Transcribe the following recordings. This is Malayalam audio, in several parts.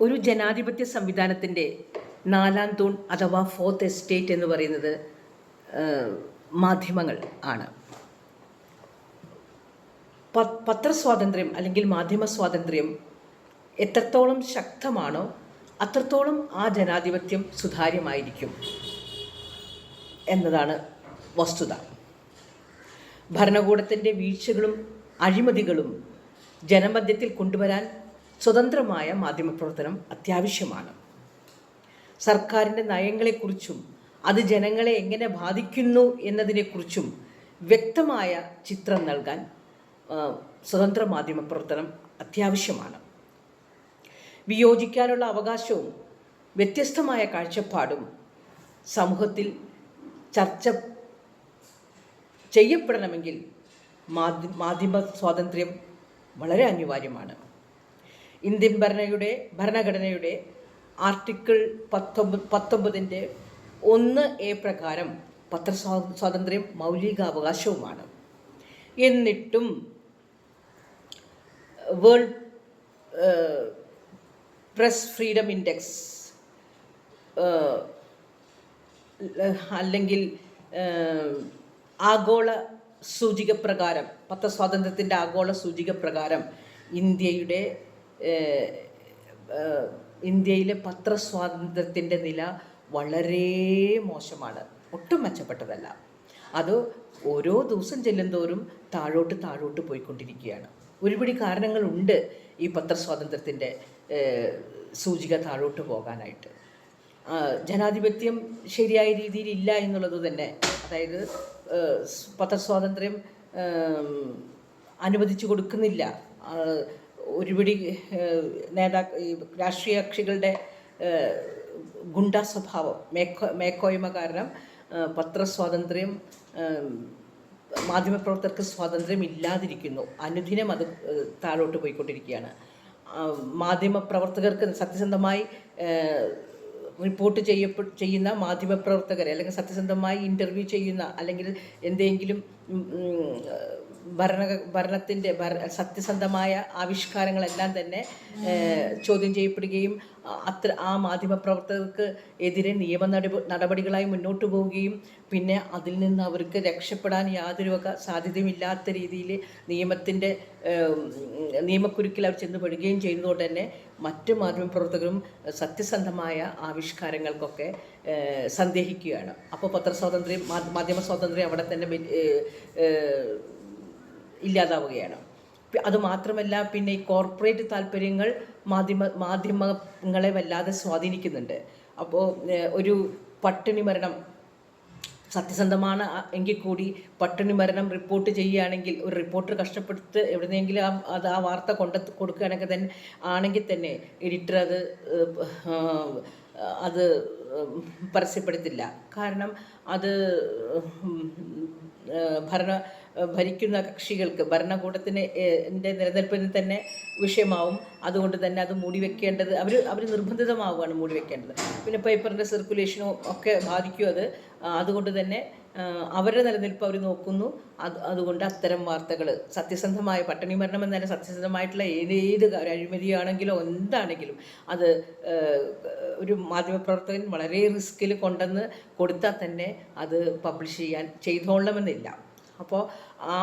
ഒരു ജനാധിപത്യ സംവിധാനത്തിൻ്റെ നാലാം തൂൺ അഥവാ ഫോർത്ത് എസ്റ്റേറ്റ് എന്ന് പറയുന്നത് മാധ്യമങ്ങൾ ആണ്. പത്രസ്വാതന്ത്ര്യം അല്ലെങ്കിൽ മാധ്യമ സ്വാതന്ത്ര്യം എത്രത്തോളം ശക്തമാണോ അത്രത്തോളം ആ ജനാധിപത്യം സുതാര്യമായിരിക്കും എന്നതാണ് വസ്തുത. ഭരണകൂടത്തിൻ്റെ വീഴ്ചകളും അഴിമതികളും ജനമധ്യത്തിൽ കൊണ്ടുവരാൻ സ്വതന്ത്രമായ മാധ്യമപ്രവർത്തനം അത്യാവശ്യമാണ്. സർക്കാരിൻ്റെ നയങ്ങളെക്കുറിച്ചും അത് ജനങ്ങളെ എങ്ങനെ ബാധിക്കുന്നു എന്നതിനെക്കുറിച്ചും വ്യക്തമായ ചിത്രം നൽകാൻ സ്വതന്ത്ര മാധ്യമപ്രവർത്തനം അത്യാവശ്യമാണ്. വിയോജിക്കാനുള്ള അവകാശവും വ്യത്യസ്തമായ കാഴ്ചപ്പാടും സമൂഹത്തിൽ ചർച്ച ചെയ്യപ്പെടണമെങ്കിൽ മാധ്യമ സ്വാതന്ത്ര്യം വളരെ അനിവാര്യമാണ്. ഇന്ത്യൻ ഭരണഘടനയുടെ ആർട്ടിക്കിൾ 19 1A പ്രകാരം പത്രസ്വാതന്ത്ര്യം മൗലികാവകാശവുമാണ്. എന്നിട്ടും വേൾഡ് പ്രസ് ഫ്രീഡം ഇൻഡെക്സ് അല്ലെങ്കിൽ ആഗോള സൂചിക പ്രകാരം, പത്രസ്വാതന്ത്ര്യത്തിൻ്റെ ആഗോള സൂചിക പ്രകാരം ഇന്ത്യയിലെ പത്രസ്വാതന്ത്ര്യത്തിൻ്റെ നില വളരെ മോശമാണ്, ഒട്ടും മെച്ചപ്പെട്ടതല്ല. അത് ഓരോ ദിവസം ചെല്ലുന്തോറും താഴോട്ട് പോയിക്കൊണ്ടിരിക്കുകയാണ്. ഒരുപിടി കാരണങ്ങളുണ്ട് ഈ പത്രസ്വാതന്ത്ര്യത്തിൻ്റെ സൂചിക താഴോട്ട് പോകാനായിട്ട്. ജനാധിപത്യം ശരിയായ രീതിയിൽ ഇല്ല എന്നുള്ളത് തന്നെ, അതായത് പത്രസ്വാതന്ത്ര്യം അനുവദിച്ചു കൊടുക്കുന്നില്ല. ഒരുപിടി രാഷ്ട്രീയ കക്ഷികളുടെ ഗുണ്ടാ സ്വഭാവം, മേക്കോയ്മ കാരണം പത്രസ്വാതന്ത്ര്യം, മാധ്യമപ്രവർത്തകർക്ക് സ്വാതന്ത്ര്യം ഇല്ലാതിരിക്കുന്നു. അനുദിനം അത് താഴോട്ട് പോയിക്കൊണ്ടിരിക്കുകയാണ്. മാധ്യമപ്രവർത്തകർക്ക് സത്യസന്ധമായി റിപ്പോർട്ട് ചെയ്യുന്ന മാധ്യമപ്രവർത്തകരെ, അല്ലെങ്കിൽ സത്യസന്ധമായി ഇൻ്റർവ്യൂ ചെയ്യുന്ന, അല്ലെങ്കിൽ എന്തെങ്കിലും ഭരണത്തിൻ്റെ സത്യസന്ധമായ ആവിഷ്കാരങ്ങളെല്ലാം തന്നെ ചോദ്യം ചെയ്യപ്പെടുകയും ആ മാധ്യമപ്രവർത്തകർക്ക് എതിരെ നിയമ നടപടികളായി മുന്നോട്ട് പോവുകയും പിന്നെ അതിൽ നിന്ന് അവർക്ക് രക്ഷപ്പെടാൻ യാതൊരു വക സാധ്യതയുമില്ലാത്ത രീതിയിൽ നിയമക്കുരുക്കിൽ അവർ ചെന്നുപെടുകയും ചെയ്യുന്നതുകൊണ്ട് തന്നെ മറ്റ് മാധ്യമപ്രവർത്തകരും സത്യസന്ധമായ ആവിഷ്കാരങ്ങൾക്കൊക്കെ സന്ദേഹിക്കുകയാണ്. അപ്പോൾ പത്രസ്വാതന്ത്ര്യം, മാധ്യമ സ്വാതന്ത്ര്യം അവിടെ തന്നെ ഇല്ലാതാവുകയാണ്. അതുമാത്രമല്ല, പിന്നെ ഈ കോർപ്പറേറ്റ് താല്പര്യങ്ങൾ മാധ്യമങ്ങളെ വല്ലാതെ സ്വാധീനിക്കുന്നുണ്ട്. അപ്പോൾ ഒരു പട്ടിണി മരണം സത്യസന്ധമാണ് എങ്കിൽ കൂടി പട്ടിണി മരണം റിപ്പോർട്ട് ചെയ്യുകയാണെങ്കിൽ, ഒരു റിപ്പോർട്ടർ കഷ്ടപ്പെട്ട് എവിടെന്നെങ്കിലും ആ വാർത്ത കൊടുക്കുകയാണെങ്കിൽ തന്നെ എഡിറ്റർ അത് പരസ്യപ്പെടുത്തില്ല. കാരണം അത് ഭരിക്കുന്ന കക്ഷികൾക്ക്, ഭരണകൂടത്തിന് നിലനിൽപ്പിന് തന്നെ വിഷയമാവും. അതുകൊണ്ട് തന്നെ അത് മൂടിവെക്കേണ്ടത് അവർ നിർബന്ധിതമാവുകയാണ് മൂടിവെക്കേണ്ടത്. പിന്നെ പേപ്പറിൻ്റെ സർക്കുലേഷനും ഒക്കെ ബാധിക്കും അത്. അതുകൊണ്ട് തന്നെ അവരുടെ നിലനിൽപ്പ് അവർ നോക്കുന്നു. അതുകൊണ്ട് അത്തരം വാർത്തകൾ സത്യസന്ധമായ, പട്ടിണി മരണം എന്നല്ല, സത്യസന്ധമായിട്ടുള്ള ഏത് അഴിമതിയാണെങ്കിലോ എന്താണെങ്കിലും അത് ഒരു മാധ്യമപ്രവർത്തകൻ വളരെ റിസ്കിൽ കൊണ്ടുവന്ന് കൊടുത്താൽ തന്നെ അത് പബ്ലിഷ് ചെയ്തോളണമെന്നില്ല. അപ്പോൾ ആ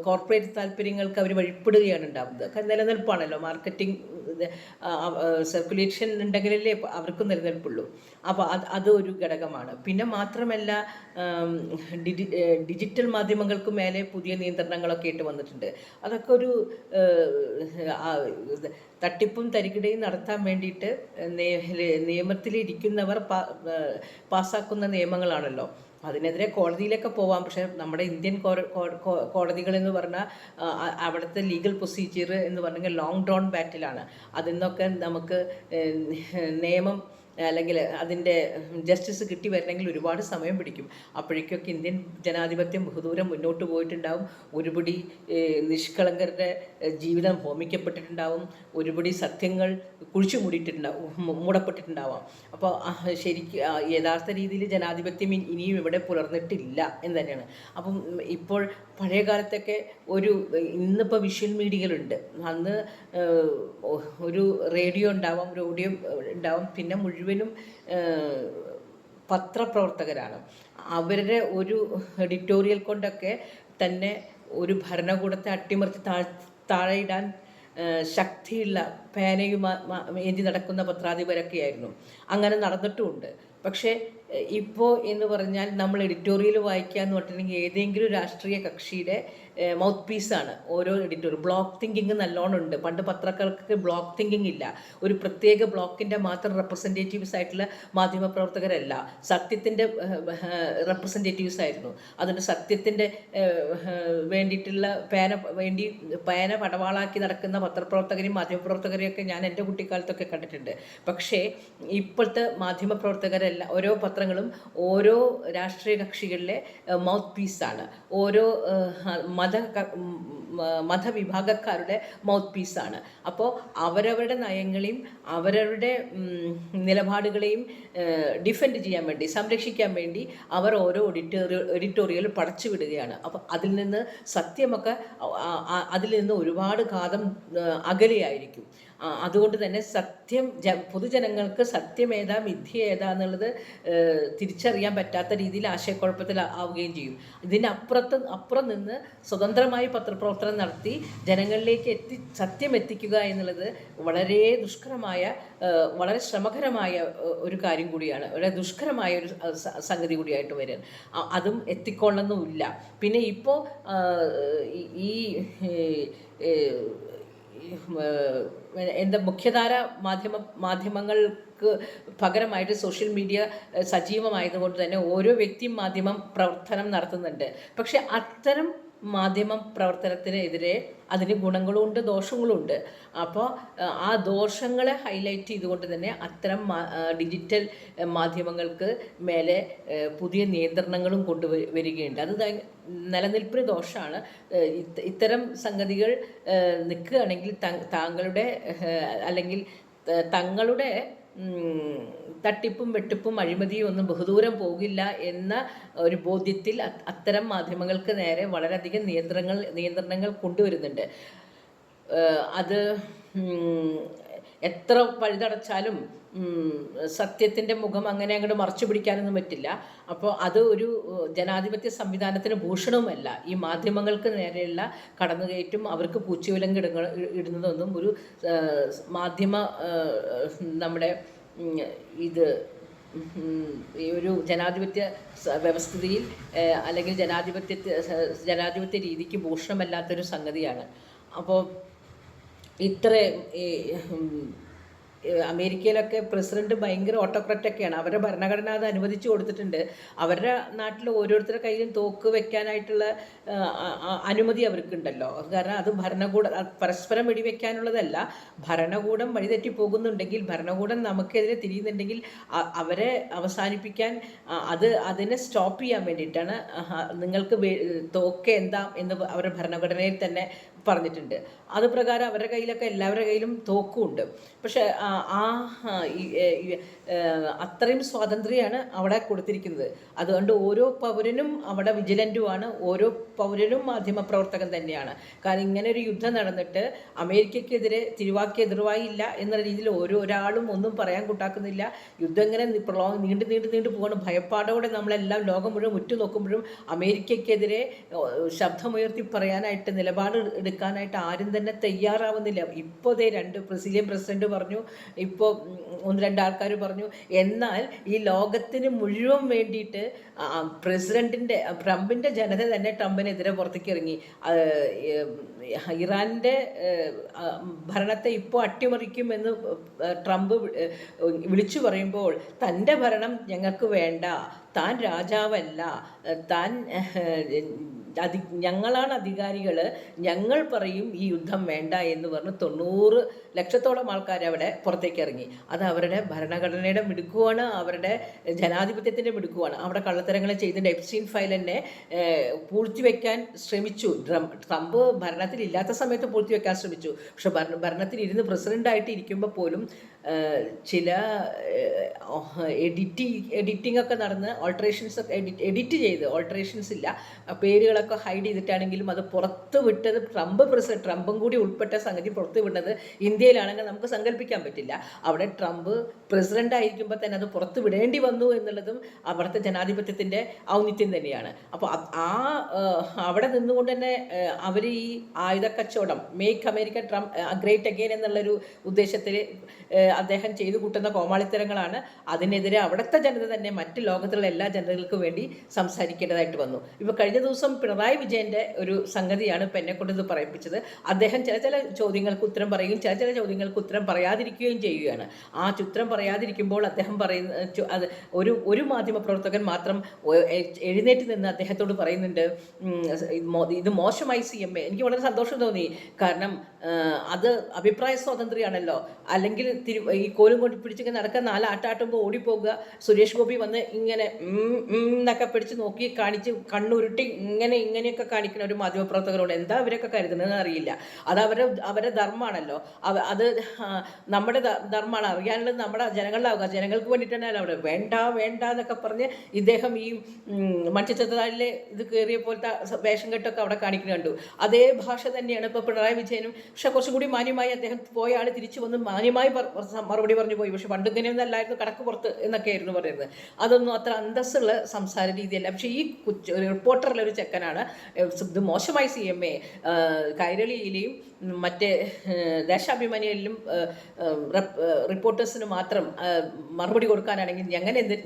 കോർപ്പറേറ്റ് താല്പര്യങ്ങൾക്ക് അവർ വഴിപ്പെടുകയാണ് ഉണ്ടാകുന്നത്. നിലനിൽപ്പാണല്ലോ, മാർക്കറ്റിംഗ് സർക്കുലേഷൻ ഉണ്ടെങ്കിലല്ലേ അവർക്കും നിലനിൽപ്പുള്ളൂ. അപ്പോൾ അത് ഒരു ഘടകമാണ്. പിന്നെ മാത്രമല്ല, ഡിജിറ്റൽ മാധ്യമങ്ങൾക്ക് മേലെ പുതിയ നിയന്ത്രണങ്ങളൊക്കെ ആയിട്ട് വന്നിട്ടുണ്ട്. അതൊക്കെ ഒരു തട്ടിപ്പും തരികിടയും നടത്താൻ വേണ്ടിയിട്ട് നിയമത്തിലിരിക്കുന്നവർ പാസ്സാക്കുന്ന നിയമങ്ങളാണല്ലോ. അതിനെതിരെ കോടതിയിലൊക്കെ പോവാം. പക്ഷേ നമ്മുടെ ഇന്ത്യൻ കോടതികളെന്ന് പറഞ്ഞാൽ അവിടുത്തെ ലീഗൽ പ്രൊസീജിയർ എന്ന് പറഞ്ഞെങ്കിൽ ലോങ് ഡ്രോൺ ബാറ്റിലാണ്. അതിൽ നിന്നൊക്കെ നമുക്ക് നിയമം അല്ലെങ്കിൽ അതിൻ്റെ ജസ്റ്റിസ് കിട്ടി വരണമെങ്കിൽ ഒരുപാട് സമയം പിടിക്കും. അപ്പോഴേക്കൊക്കെ ഇന്ത്യൻ ജനാധിപത്യം ബഹുദൂരം മുന്നോട്ട് പോയിട്ടുണ്ടാവും. ഒരുപടി നിഷ്കളങ്കരുടെ ജീവിതം ഹോമിക്കപ്പെട്ടിട്ടുണ്ടാവും. ഒരുപടി സത്യങ്ങൾ കുഴിച്ചു മൂടപ്പെട്ടിട്ടുണ്ടാവാം. അപ്പോൾ ശരിക്കും യഥാർത്ഥ രീതിയിൽ ജനാധിപത്യം ഇനിയും ഇവിടെ പുലർന്നിട്ടില്ല എന്ന് തന്നെയാണ്. അപ്പം ഇപ്പോൾ പഴയ കാലത്തൊക്കെ ഇന്നിപ്പോൾ വിഷ്വൽ മീഡിയകളുണ്ട്. അന്ന് ഒരു റേഡിയോ ഉണ്ടാവാം, ഒരു ഓഡിയോ ഉണ്ടാവും, പിന്നെ മുഴുവനും പത്രപ്രവർത്തകരാണ്. അവരുടെ ഒരു എഡിറ്റോറിയൽ കൊണ്ടൊക്കെ തന്നെ ഒരു ഭരണകൂടത്തെ അട്ടിമറിച്ച് താഴെയിടാൻ ശക്തിയുള്ള പേനയും ഏന്തി നടക്കുന്ന പത്രാധിപരൊക്കെയായിരുന്നു. അങ്ങനെ നടന്നിട്ടുമുണ്ട്. പക്ഷേ ഇപ്പോൾ എന്ന് പറഞ്ഞാൽ നമ്മൾ എഡിറ്റോറിയൽ വായിക്കുക എന്ന് പറഞ്ഞിട്ടുണ്ടെങ്കിൽ ഏതെങ്കിലും രാഷ്ട്രീയ കക്ഷിയുടെ മൗത്ത് പീസാണ് ഓരോ എഡിറ്റോറിയൽ. ബ്ലോക്ക് തിങ്കിങ് നല്ലോണം ഉണ്ട്. പണ്ട് പത്രക്കാർക്ക് ബ്ലോക്ക് തിങ്കിങ് ഇല്ല. ഒരു പ്രത്യേക ബ്ലോക്കിൻ്റെ മാത്രം റെപ്രസെൻറ്റേറ്റീവ്സ് ആയിട്ടുള്ള മാധ്യമപ്രവർത്തകരല്ല, സത്യത്തിൻ്റെ റെപ്രസെൻറ്റേറ്റീവ്സ് ആയിരുന്നു. അതുകൊണ്ട് സത്യത്തിൻ്റെ വേണ്ടിയിട്ടുള്ള പേന പടവാളാക്കി നടക്കുന്ന പത്രപ്രവർത്തകരെയും മാധ്യമപ്രവർത്തകരെയൊക്കെ ഞാൻ എൻ്റെ കുട്ടിക്കാലത്തൊക്കെ കണ്ടിട്ടുണ്ട്. പക്ഷേ ഇപ്പോഴത്തെ മാധ്യമപ്രവർത്തകരെല്ലാം ഓരോ പത്രങ്ങളും ഓരോ രാഷ്ട്രീയ കക്ഷികളിലെ മൗത്ത് പീസാണ്. ഓരോ മതവിഭാഗക്കാരുടെ മൗത്ത് പീസാണ്. അപ്പോൾ അവരവരുടെ നയങ്ങളെയും അവരവരുടെ നിലപാടുകളെയും ഡിഫെൻഡ് ചെയ്യാൻ വേണ്ടി, സംരക്ഷിക്കാൻ വേണ്ടി അവർ ഓരോ എഡിറ്റോറിയൽ പടച്ചു വിടുകയാണ്. അപ്പോൾ അതിൽ നിന്ന് സത്യമൊക്കെ അതിൽ നിന്ന് ഒരുപാട് കാലം അകലെയായിരിക്കും. അതുകൊണ്ട് തന്നെ സത്യം പൊതുജനങ്ങൾക്ക് സത്യമേതാ മിഥ്യ ഏതാ എന്നുള്ളത് തിരിച്ചറിയാൻ പറ്റാത്ത രീതിയിൽ ആശയക്കുഴപ്പത്തിൽ ആവുകയും ചെയ്യും. അപ്പുറം നിന്ന് സ്വതന്ത്രമായി പത്രപ്രവർത്തനം നടത്തി ജനങ്ങളിലേക്ക് സത്യം എത്തിക്കുക എന്നുള്ളത് വളരെ ദുഷ്കരമായ, വളരെ ശ്രമകരമായ ഒരു കാര്യം കൂടിയാണ്. വളരെ ദുഷ്കരമായ ഒരു സംഗതി കൂടിയായിട്ട് വരും. അതും എത്തിക്കൊള്ളണമെന്നില്ല. പിന്നെ ഇപ്പോൾ ഈ മുഖ്യധാര മാധ്യമങ്ങൾക്ക് പകരമായിട്ട് സോഷ്യൽ മീഡിയ സജീവമായതുകൊണ്ട് തന്നെ ഓരോ വ്യക്തിയും മാധ്യമം പ്രവർത്തനം നടത്തുന്നുണ്ട്. പക്ഷെ അത്തരം മാധ്യമ പ്രവർത്തനത്തിനെതിരെ അതിന് ഗുണങ്ങളുമുണ്ട് ദോഷങ്ങളുമുണ്ട്. അപ്പോൾ ആ ദോഷങ്ങളെ ഹൈലൈറ്റ് ചെയ്തുകൊണ്ട് തന്നെ അത്തരം ഡിജിറ്റൽ മാധ്യമങ്ങൾക്ക് മേലെ പുതിയ നിയന്ത്രണങ്ങളും കൊണ്ടുവരികയുണ്ട്. അത് നിലനിൽപ്പിന് ദോഷമാണ്. ഇത്തരം സംഗതികൾ നിൽക്കുകയാണെങ്കിൽ താങ്കളുടെ അല്ലെങ്കിൽ തങ്ങളുടെ തട്ടിപ്പും വെട്ടിപ്പും അഴിമതിയും ഒന്നും ബഹുദൂരം പോകില്ല എന്ന ഒരു ബോധ്യത്തിൽ അത്തരം മാധ്യമങ്ങൾക്ക് നേരെ വളരെയധികം നിയന്ത്രണങ്ങൾ കൊണ്ടുവരുന്നുണ്ട്. അത് എത്ര പഴുതടച്ചാലും സത്യത്തിൻ്റെ മുഖം അങ്ങനെ അങ്ങോട്ട് മറച്ചു പിടിക്കാനൊന്നും പറ്റില്ല. അപ്പോൾ അത് ഒരു ജനാധിപത്യ സംവിധാനത്തിന് ഭൂഷണവുമല്ല. ഈ മാധ്യമങ്ങൾക്ക് നേരെയുള്ള കടന്നുകയറ്റും അവർക്ക് പൂച്ചവിലങ്ങ് ഇടുന്നതൊന്നും ഒരു മാധ്യമ നമ്മുടെ ഇത് ഈ ഒരു ജനാധിപത്യ വ്യവസ്ഥിതിയിൽ അല്ലെങ്കിൽ ജനാധിപത്യ രീതിക്ക് ഭൂഷണമല്ലാത്തൊരു സംഗതിയാണ്. അപ്പോൾ അമേരിക്കയിലൊക്കെ പ്രസിഡന്റ് ഭയങ്കര ഓട്ടോക്രാറ്റൊക്കെയാണ്. അവരുടെ ഭരണഘടന അത് അനുവദിച്ചു കൊടുത്തിട്ടുണ്ട്. അവരുടെ നാട്ടിൽ ഓരോരുത്തരുടെ കയ്യിലും തോക്ക് വെക്കാനായിട്ടുള്ള അനുമതി അവർക്കുണ്ടല്ലോ. കാരണം അത് പരസ്പരം വെടിവെക്കാനുള്ളതല്ല. ഭരണകൂടം വഴിതെറ്റി പോകുന്നുണ്ടെങ്കിൽ, ഭരണകൂടം നമുക്കെതിരെ തിരിയുന്നുണ്ടെങ്കിൽ അവരെ അവസാനിപ്പിക്കാൻ, അതിനെ സ്റ്റോപ്പ് ചെയ്യാൻ വേണ്ടിയിട്ടാണ് നിങ്ങൾക്ക് തോക്ക് എന്താ എന്ന് അവരുടെ ഭരണഘടനയിൽ തന്നെ പറഞ്ഞിട്ടുണ്ട്. അത് പ്രകാരം അവരുടെ കയ്യിലൊക്കെ എല്ലാവരുടെ കയ്യിലും തോക്കുമുണ്ട്. പക്ഷെ അത്രയും സ്വാതന്ത്ര്യമാണ് അവിടെ കൊടുത്തിരിക്കുന്നത്. അതുകൊണ്ട് ഓരോ പൗരനും അവിടെ വിജിലൻറ്റുമാണ്. ഓരോ പൗരനും മാധ്യമപ്രവർത്തകൻ തന്നെയാണ്. കാരണം ഇങ്ങനെ ഒരു യുദ്ധം നടന്നിട്ട് അമേരിക്കയ്ക്കെതിരെ തിരുവാക്കി എതിർവായില്ല എന്ന രീതിയിൽ ഒരാളും ഒന്നും പറയാൻ കൂട്ടാക്കുന്നില്ല. യുദ്ധം ഇങ്ങനെ നീണ്ടു പോകണം. ഭയപ്പാടോടെ നമ്മളെല്ലാം ലോകം മുഴുവൻ ഉറ്റുനോക്കുമ്പോഴും അമേരിക്കയ്ക്കെതിരെ ശബ്ദമുയർത്തി പറയാനായിട്ട്, നിലപാട് എടുക്കാനായിട്ട് ആരും തന്നെ തയ്യാറാവുന്നില്ല. ഇപ്പോൾ ബ്രസീലിയൻ പ്രസിഡന്റ് പറഞ്ഞു, ഇപ്പോൾ 1-2 ആൾക്കാർ പറഞ്ഞു. എന്നാൽ ഈ ലോകത്തിന് മുഴുവൻ വേണ്ടിയിട്ട് ട്രംപിൻ്റെ ജനത തന്നെ ട്രംപിനെതിരെ പുറത്തേക്ക് ഇറങ്ങി. ഇറാൻ്റെ ഭരണത്തെ ഇപ്പോൾ അട്ടിമറിക്കുമെന്ന് ട്രംപ് വിളിച്ചു പറയുമ്പോൾ തൻ്റെ ഭരണം ഞങ്ങൾക്ക് വേണ്ട, താൻ രാജാവല്ല, താൻ ഞങ്ങളാണ് അധികാരികൾ, ഞങ്ങൾ പറയും ഈ യുദ്ധം വേണ്ട എന്ന് പറഞ്ഞ് 90 ലക്ഷത്തോളം ആൾക്കാർ അവിടെ പുറത്തേക്ക് ഇറങ്ങി. അത് അവരുടെ ഭരണഘടനയുടെ മിടുക്കുവാണ്, അവരുടെ ജനാധിപത്യത്തിൻ്റെ മിടുക്കുവാണ്. അവിടെ കള്ളത്തരങ്ങൾ ചെയ്തിട്ട് എപ്സ്റ്റീൻ ഫയൽ തന്നെ പൂഴ്ത്തിവെക്കാൻ ശ്രമിച്ചു. ട്രംപ് ഭരണത്തിലില്ലാത്ത സമയത്ത് പൂഴ്ത്തിവെക്കാൻ ശ്രമിച്ചു. പക്ഷെ ഭരണത്തിലിരുന്ന് പ്രസിഡൻ്റായിട്ട് ഇരിക്കുമ്പോൾ പോലും ചില എഡിറ്റിംഗ് ഒക്കെ നടന്ന് ഓൾട്ടറേഷൻസ് ഒക്കെ എഡിറ്റ് ചെയ്ത്, ഓൾട്ടറേഷൻസ് ഇല്ല, പേരുകളൊക്കെ ഹൈഡ് ചെയ്തിട്ടാണെങ്കിലും അത് പുറത്ത് വിട്ടത് ട്രംപും കൂടി ഉൾപ്പെട്ട സംഗതി പുറത്ത് വിട്ടത് ഇന്ത്യയിലാണെങ്കിൽ നമുക്ക് സങ്കല്പിക്കാൻ പറ്റില്ല. അവിടെ ട്രംപ് പ്രസിഡന്റ് ആയിരിക്കുമ്പോൾ തന്നെ അത് പുറത്ത് വിടേണ്ടി വന്നു എന്നുള്ളതും അവിടുത്തെ ജനാധിപത്യത്തിൻ്റെ ഔന്നിത്യം തന്നെയാണ്. അപ്പോൾ അവിടെ നിന്നുകൊണ്ട് തന്നെ അവർ ഈ ആയുധക്കച്ചവടം, മേക്ക് അമേരിക്ക ഗ്രേറ്റ് അഗെയിൻ എന്നുള്ളൊരു ഉദ്ദേശത്തിൽ അദ്ദേഹം ചെയ്തു കൂട്ടുന്ന കോമാളിത്തരങ്ങളാണ്. അതിനെതിരെ അവിടുത്തെ ജനത തന്നെ മറ്റ് ലോകത്തിലുള്ള എല്ലാ ജനതകൾക്കും വേണ്ടി സംസാരിക്കേണ്ടതായിട്ട് വന്നു. ഇപ്പോൾ കഴിഞ്ഞ ദിവസം പിണറായി വിജയൻ്റെ ഒരു സംഗതിയാണ് ഇപ്പം എന്നെ കൊണ്ട് ഇത് പറയിപ്പിച്ചത്. അദ്ദേഹം ചില ചോദ്യങ്ങൾക്ക് ഉത്തരം പറയുകയും ചില ചോദ്യങ്ങൾക്ക് ഉത്തരം പറയാതിരിക്കുകയും ചെയ്യുകയാണ്. ആ ഉത്തരം പറയാതിരിക്കുമ്പോൾ അദ്ദേഹം പറയുന്ന അത് ഒരു മാധ്യമപ്രവർത്തകൻ മാത്രം എഴുന്നേറ്റ് നിന്ന് അദ്ദേഹത്തോട് പറയുന്നുണ്ട്, ഇത് മോശമായി CMA. എനിക്ക് വളരെ സന്തോഷം തോന്നി. കാരണം അത് അഭിപ്രായ സ്വാതന്ത്ര്യമാണല്ലോ. അല്ലെങ്കിൽ ഈ കോലും കൊണ്ട് പിടിച്ചിങ്ങനെ നടക്കാൻ 4 ആട്ടാട്ടുമ്പോൾ ഓടിപ്പോകുക, സുരേഷ് ഗോപി വന്ന് ഇങ്ങനെ എന്നൊക്കെ പിടിച്ച് നോക്കി കാണിച്ച് കണ്ണുരുട്ടി ഇങ്ങനെയൊക്കെ കാണിക്കുന്ന ഒരു മാധ്യമപ്രവർത്തകരോട് എന്താ അവരൊക്കെ കരുതുന്നതെന്ന് അറിയില്ല. അത് അവരുടെ ധർമ്മമാണല്ലോ. അത് നമ്മുടെ ധർമ്മമാണ്. അറിയാനുള്ളത് നമ്മുടെ ജനങ്ങളിലാവുക, ജനങ്ങൾക്ക് വേണ്ടിയിട്ടാണ് അവിടെ വേണ്ട എന്നൊക്കെ പറഞ്ഞ് ഇദ്ദേഹം ഈ മൺചിത്രത്താഴിലെ ഇത് കയറിയ പോലത്തെ വേഷം കെട്ടൊക്കെ അവിടെ കാണിക്കുന്നത് കണ്ടു. അതേ ഭാഷ തന്നെയാണ് ഇപ്പോൾ പിണറായി വിജയനും. പക്ഷെ കുറച്ചും കൂടി മാന്യമായി അദ്ദേഹം പോയ ആൾ തിരിച്ചു വന്ന് മാന്യമായി മറുപടി പറഞ്ഞു പോയി. പക്ഷെ പണ്ട് ഇങ്ങനെയൊന്നും അല്ലായിരുന്നു, കടക്ക് പുറത്ത് എന്നൊക്കെയായിരുന്നു പറയുന്നത്. അതൊന്നും അത്ര അന്തസ്സുള്ള സംസാര രീതിയല്ല. പക്ഷേ ഈ റിപ്പോർട്ടറിലൊരു ചെക്കനാണ് ഇത് മോശമായി CMA കൈരളിയിലെയും മറ്റേ ദേശാഭിമാനിയിലും റിപ്പോർട്ടേഴ്സിന് മാത്രം മറുപടി കൊടുക്കാനാണെങ്കിൽ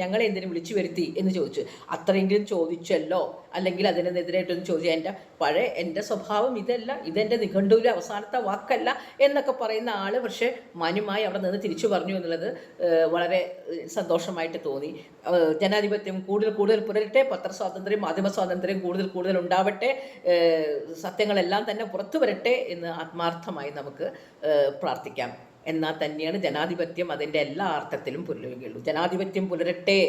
ഞങ്ങളെ എന്തിനും വിളിച്ചു വരുത്തി എന്ന് ചോദിച്ചു. അത്രയെങ്കിലും ചോദിച്ചല്ലോ, അല്ലെങ്കിൽ അതിനെതിരായിട്ടൊന്നും ചോദിച്ചാൽ എൻ്റെ സ്വഭാവം ഇതല്ല, ഇതെൻ്റെ നിഘണ്ടുവിലെ അവസാനത്തെ വാക്കല്ല എന്നൊക്കെ പറയുന്ന ആൾ പക്ഷേ മാന്യമായി അവിടെ നിന്ന് തിരിച്ചു പറഞ്ഞു എന്നുള്ളത് വളരെ സന്തോഷമായിട്ട് തോന്നി. ജനാധിപത്യം കൂടുതൽ പുലരട്ടെ, പത്രസ്വാതന്ത്ര്യം, മാധ്യമ സ്വാതന്ത്ര്യം കൂടുതൽ ഉണ്ടാവട്ടെ, സത്യങ്ങളെല്ലാം തന്നെ പുറത്തു വരട്ടെ എന്ന് ആത്മാർത്ഥമായി നമുക്ക് പ്രാർത്ഥിക്കാം. എന്നാൽ തന്നെയാണ് ജനാധിപത്യം അതിൻ്റെ എല്ലാ അർത്ഥത്തിലും പുലരുകയുള്ളൂ. ജനാധിപത്യം പുലരട്ടെ.